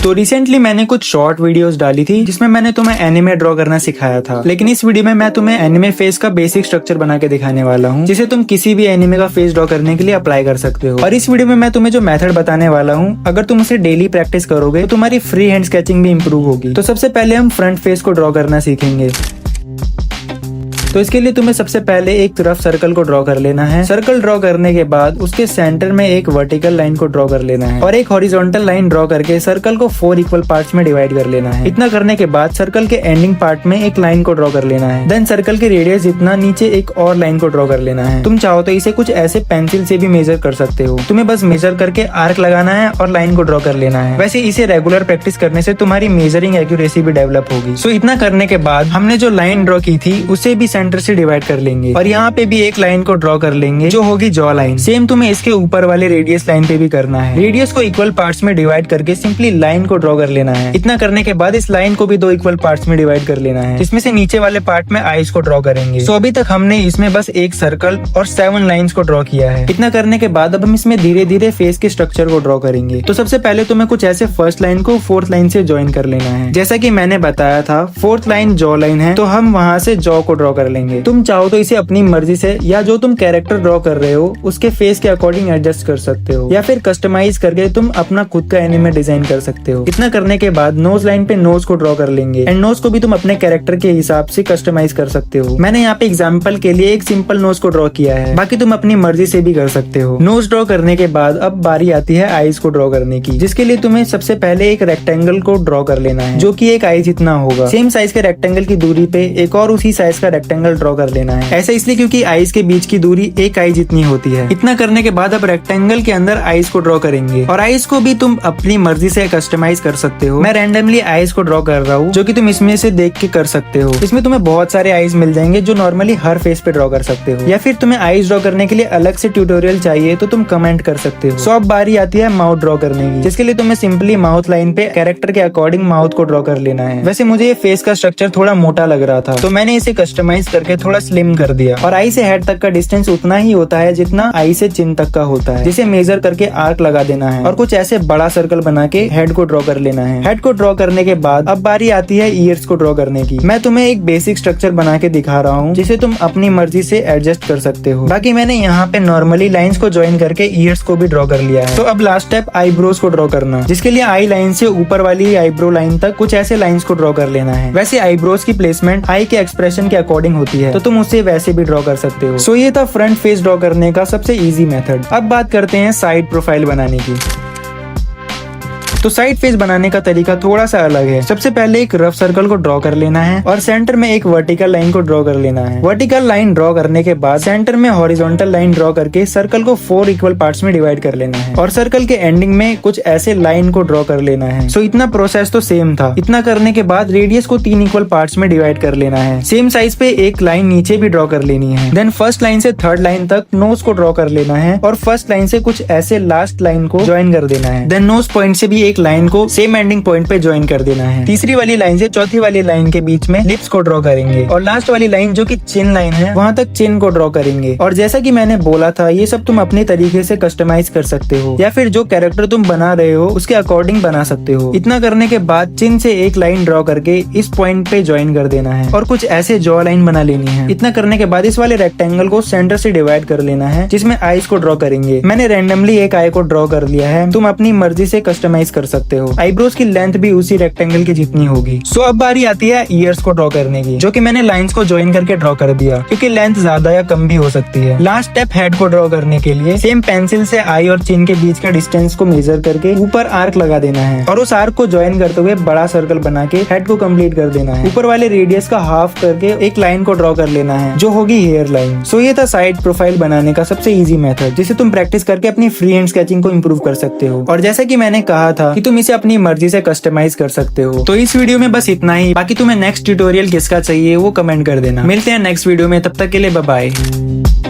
तो रिसेंटली मैंने कुछ शॉर्ट वीडियोस डाली थी जिसमें मैंने तुम्हें एनिमे ड्रॉ करना सिखाया था, लेकिन इस वीडियो में मैं तुम्हें एनिमे फेस का बेसिक स्ट्रक्चर बना के दिखाने वाला हूँ, जिसे तुम किसी भी एनिमे का फेस ड्रॉ करने के लिए अप्लाई कर सकते हो। और इस वीडियो में मैं तुम्हें जो मेथड बताने वाला हूँ, अगर तुम उसे डेली प्रैक्टिस करोगे तो तुम्हारी फ्री हैंड स्केचिंग भी इंप्रूव होगी। तो सबसे पहले हम फ्रंट फेस को ड्रॉ करना सीखेंगे। तो इसके लिए तुम्हें सबसे पहले एक रफ सर्कल को ड्रॉ कर लेना है। सर्कल ड्रॉ करने के बाद उसके सेंटर में एक वर्टिकल लाइन को ड्रॉ कर लेना है और एक हॉरिजॉन्टल लाइन ड्रॉ करके सर्कल को 4 इक्वल पार्ट्स में डिवाइड कर लेना है। इतना करने के बाद सर्कल के एंडिंग पार्ट में एक लाइन को ड्रॉ कर लेना है। देन सर्कल के रेडियस जितना नीचे एक और लाइन को ड्रॉ कर लेना है। तुम चाहो तो इसे कुछ ऐसे पेंसिल से भी मेजर कर सकते हो। तुम्हें बस मेजर करके आर्क लगाना है और लाइन को ड्रॉ कर लेना है। वैसे इसे रेगुलर प्रैक्टिस करने से तुम्हारी मेजरिंग एक्यूरेसी भी डेवलप होगी। सो इतना करने के बाद हमने जो लाइन ड्रॉ की थी उसे भी सेंटर से डिवाइड कर लेंगे और यहाँ पे भी एक लाइन को ड्रॉ कर लेंगे जो होगी जॉ लाइन। सेम तुम्हें इसके ऊपर वाले रेडियस लाइन पे भी करना है। रेडियस को इक्वल पार्ट्स में डिवाइड करके सिंपली लाइन को ड्रॉ कर लेना है। इतना करने के बाद इस लाइन को भी 2 इक्वल पार्ट्स में डिवाइड कर लेना है, जिसमें से नीचे वाले पार्ट में आईज को ड्रॉ करेंगे। सो अभी तक हमने इसमें बस एक सर्कल और 7 लाइन्स को ड्रॉ किया है। इतना करने के बाद अब हम इसमें धीरे धीरे फेस के स्ट्रक्चर को ड्रॉ करेंगे। तो सबसे पहले तुम्हें कुछ ऐसे फर्स्ट लाइन को 4th लाइन से ज्वाइन कर लेना है। जैसा कि मैंने बताया था 4th लाइन जॉ लाइन है, तो हम वहाँ से जॉ को ड्रॉ कर लेंगे। तुम चाहो तो इसे अपनी मर्जी से या जो तुम कैरेक्टर ड्रॉ कर रहे हो उसके फेस के अकॉर्डिंग एडजस्ट कर सकते हो, या फिर कस्टमाइज करके तुम अपना खुद का एनिमे डिजाइन कर सकते हो। इतना करने के बाद नोज लाइन पे नोज को ड्रॉ कर लेंगे एंड नोज को भी तुम अपने कैरेक्टर के हिसाब से कस्टमाइज कर सकते हो। मैंने यहाँ पे एग्जांपल के लिए एक सिंपल नोज को ड्रॉ किया है, बाकी तुम अपनी मर्जी से भी कर सकते हो। नोज ड्रॉ करने के बाद अब बारी आती है आईज को ड्रॉ करने की, जिसके लिए तुम्हें सबसे पहले एक रेक्टेंगल को ड्रॉ कर लेना है जो की एक आई जितना होगा। सेम साइज के रेक्टेंगल की दूरी पे एक और उसी साइज का रेक्टेंगल ड्रॉ कर लेना है। ऐसा इसलिए क्योंकि आईज के बीच की दूरी एक आई जितनी होती है। इतना करने के बाद अब रेक्टेंगल के अंदर आईज को ड्रॉ करेंगे और आईज को भी तुम अपनी मर्जी से कस्टमाइज कर सकते हो। मैं रैंडमली आईज को ड्रॉ कर रहा हूँ, जो कि तुम इसमें से देख के कर सकते हो। इसमें तुम्हें बहुत सारे आईज मिल जाएंगे जो नॉर्मली हर फेस पे ड्रॉ कर सकते हो, या फिर तुम्हें आईज ड्रॉ करने के लिए अलग से ट्यूटोरियल चाहिए तो तुम कमेंट कर सकते हो। सो अब बारी आती है माउथ ड्रॉ करने की, जिसके लिए तुम्हें सिंपली माउथ लाइन पे कैरेक्टर के अकॉर्डिंग माउथ को ड्रॉ कर लेना है। वैसे मुझे ये फेस का स्ट्रक्चर थोड़ा मोटा लग रहा था, तो मैंने इसे कस्टमाइज करके थोड़ा स्लिम कर दिया। और आई से हेड तक का डिस्टेंस उतना ही होता है जितना आई से चिन तक का होता है, जिसे मेजर करके आर्क लगा देना है और कुछ ऐसे बड़ा सर्कल बना के हेड को ड्रॉ कर लेना है। हेड को ड्रॉ करने के बाद अब बारी आती है ईयर्स को ड्रॉ करने की। मैं तुम्हें एक बेसिक स्ट्रक्चर बना के दिखा रहा हूँ, जिसे तुम अपनी मर्जी से एडजस्ट कर सकते हो। बाकी मैंने यहाँ पे नॉर्मली लाइंस को ज्वाइन करके ईयर्स को भी ड्रॉ कर लिया है। तो अब लास्ट स्टेप आईब्रोज को ड्रॉ करना, जिसके लिए आई लाइन से ऊपर वाली आईब्रो लाइन तक कुछ ऐसे लाइंस को ड्रॉ कर लेना है। वैसे आईब्रोज की प्लेसमेंट आई के एक्सप्रेशन के अकॉर्डिंग होती है, तो तुम उसे वैसे भी ड्रॉ कर सकते हो। सो ये था फ्रंट फेस ड्रॉ करने का सबसे इजी मेथड। अब बात करते हैं साइड प्रोफाइल बनाने की। तो साइड फेस बनाने का तरीका थोड़ा सा अलग है। सबसे पहले एक रफ सर्कल को ड्रॉ कर लेना है और सेंटर में एक वर्टिकल लाइन को ड्रॉ कर लेना है। वर्टिकल लाइन ड्रॉ करने के बाद सेंटर में हॉरिजॉन्टल लाइन ड्रॉ करके सर्कल को 4 इक्वल पार्ट्स में डिवाइड कर लेना है और सर्कल के एंडिंग में कुछ ऐसे लाइन को ड्रॉ कर लेना है। सो इतना प्रोसेस तो सेम था। इतना करने के बाद रेडियस को 3 इक्वल पार्ट्स में डिवाइड कर लेना है। सेम साइज पे एक लाइन नीचे भी ड्रॉ कर लेनी है। देन फर्स्ट लाइन से 3rd लाइन तक नोज को ड्रॉ कर लेना है और फर्स्ट लाइन से कुछ ऐसे लास्ट लाइन को ज्वाइन कर देना है। देन नोज पॉइंट से भी एक लाइन को सेम एंडिंग पॉइंट पे ज्वाइन कर देना है। तीसरी वाली लाइन से चौथी वाली लाइन के बीच में लिप्स को ड्रॉ करेंगे और लास्ट वाली लाइन जो कि चिन लाइन है वहां तक चिन को ड्रॉ करेंगे। और जैसा कि मैंने बोला था, ये सब तुम अपने तरीके से कस्टमाइज कर सकते हो, या फिर जो कैरेक्टर तुम बना रहे हो उसके अकॉर्डिंग बना सकते हो। इतना करने के बाद चिन से एक लाइन ड्रॉ करके इस पॉइंट पे ज्वाइन कर देना है और कुछ ऐसे जॉ लाइन बना लेनी है। इतना करने के बाद इस वाले रेक्टेंगल को सेंटर से डिवाइड कर लेना है, जिसमें आईज को ड्रॉ करेंगे। मैंने रैंडमली एक आई को ड्रॉ कर लिया है, तुम अपनी मर्जी से कस्टमाइज कर सकते हो। आईब्रोज की लेंथ भी उसी रेक्टेंगल की जितनी होगी। सो अब बारी आती है ईयर्स को ड्रॉ करने की, जो कि मैंने लाइंस को ज्वाइन करके ड्रॉ कर दिया, क्योंकि लेंथ ज्यादा या कम भी हो सकती है। लास्ट स्टेप हेड को ड्रॉ करने के लिए सेम पेंसिल से आई और चिन के बीच का डिस्टेंस को मेजर करके ऊपर आर्क लगा देना है और उस आर्क को ज्वाइन करते हुए बड़ा सर्कल बना के हेड को कंप्लीट कर देना है। ऊपर वाले रेडियस का हाफ करके एक लाइन को ड्रॉ कर लेना है, जो होगी हेयर लाइन। सो ये था साइड प्रोफाइल बनाने का सबसे इजी मेथड, जिसे तुम प्रैक्टिस करके अपनी फ्री हैंड स्केचिंग को इम्प्रूव कर सकते हो। और जैसा कि मैंने कहा था कि तुम इसे अपनी मर्जी से कस्टमाइज कर सकते हो। तो इस वीडियो में बस इतना ही। बाकी तुम्हें नेक्स्ट ट्यूटोरियल किसका चाहिए वो कमेंट कर देना। मिलते हैं नेक्स्ट वीडियो में, तब तक के लिए बाय बाय।